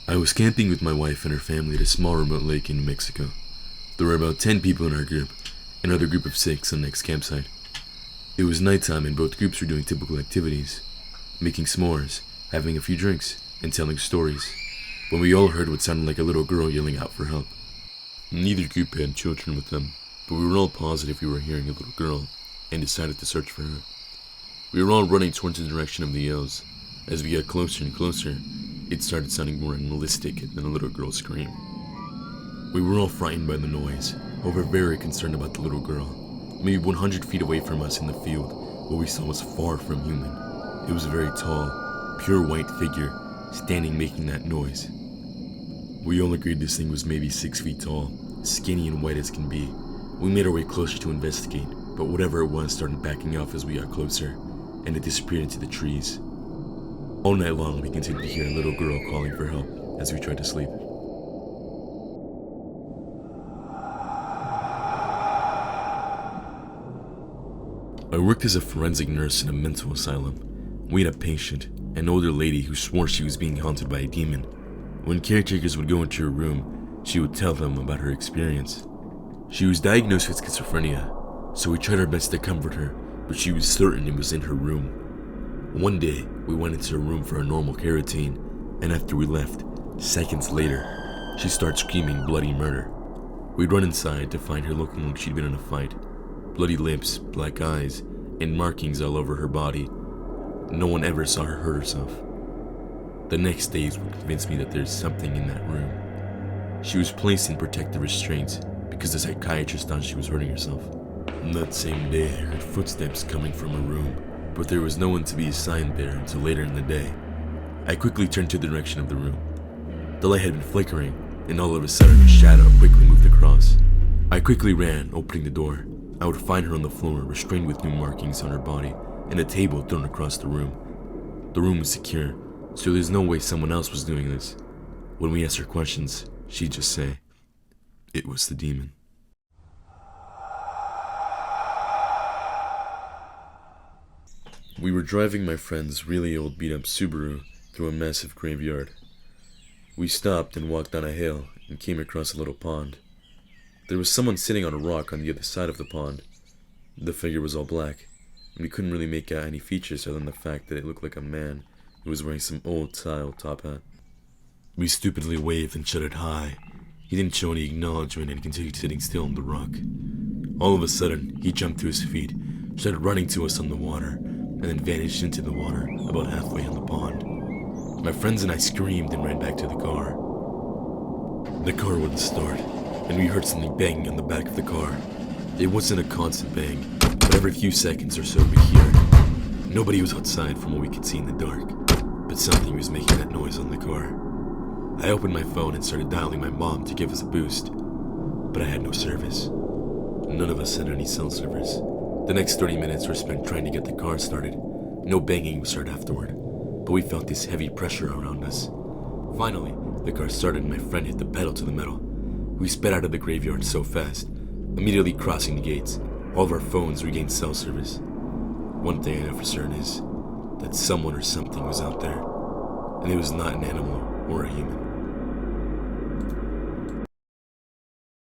I was camping with my wife and her family at a small remote lake in New Mexico. There were about 10 people in our group, another group of 6 on the next campsite. It was nighttime and both groups were doing typical activities, making s'mores, having a few drinks, and telling stories, when we all heard what sounded like a little girl yelling out for help. Neither group had children with them, but we were all positive we were hearing a little girl, and decided to search for her. We were all running towards the direction of the yells. As we got closer and closer, it started sounding more animalistic than a little girl's scream. We were all frightened by the noise, but were very concerned about the little girl. Maybe 100 feet away from us in the field, what we saw was far from human. It was a very tall, pure white figure, standing making that noise. We all agreed this thing was maybe 6 feet tall, skinny and white as can be. We made our way closer to investigate, but whatever it was started backing off as we got closer, and it disappeared into the trees. All night long we continued to hear a little girl calling for help as we tried to sleep. I worked as a forensic nurse in a mental asylum. We had a patient, an older lady who swore she was being haunted by a demon. When caretakers would go into her room, she would tell them about her experience. She was diagnosed with schizophrenia, so we tried our best to comfort her, but she was certain it was in her room. One day, we went into her room for a normal care routine, and after we left, seconds later, she started screaming bloody murder. We'd run inside to find her looking like she'd been in a fight. Bloody lips, black eyes, and markings all over her body. No one ever saw her hurt herself. The next days would convince me that there's something in that room. She was placed in protective restraints because the psychiatrist thought she was hurting herself. That same day, I heard footsteps coming from her room, but there was no one to be assigned there until later in the day. I quickly turned to the direction of the room. The light had been flickering, and all of a sudden a shadow quickly moved across. I quickly ran, opening the door. I would find her on the floor, restrained with new markings on her body, and a table thrown across the room. The room was secure, so there's no way someone else was doing this. When we asked her questions, she'd just say, "It was the demon." We were driving my friend's really old beat-up Subaru through a massive graveyard. We stopped and walked down a hill and came across a little pond. There was someone sitting on a rock on the other side of the pond. The figure was all black, and we couldn't really make out any features other than the fact that it looked like a man who was wearing some old-style top hat. We stupidly waved and shouted hi. He didn't show any acknowledgement and continued sitting still on the rock. All of a sudden, he jumped to his feet, started running to us on the water, and then vanished into the water about halfway on the pond. My friends and I screamed and ran back to the car. The car wouldn't start, and we heard something banging on the back of the car. It wasn't a constant bang, but every few seconds or so we'd hear it. Nobody was outside from what we could see in the dark, but something was making that noise on the car. I opened my phone and started dialing my mom to give us a boost, but I had no service. None of us had any cell service. The next 30 minutes were spent trying to get the car started. No banging was heard afterward, but we felt this heavy pressure around us. Finally, the car started and my friend hit the pedal to the metal. We sped out of the graveyard so fast, immediately crossing the gates. All of our phones regained cell service. One thing I know for certain is that someone or something was out there, and it was not an animal or a human.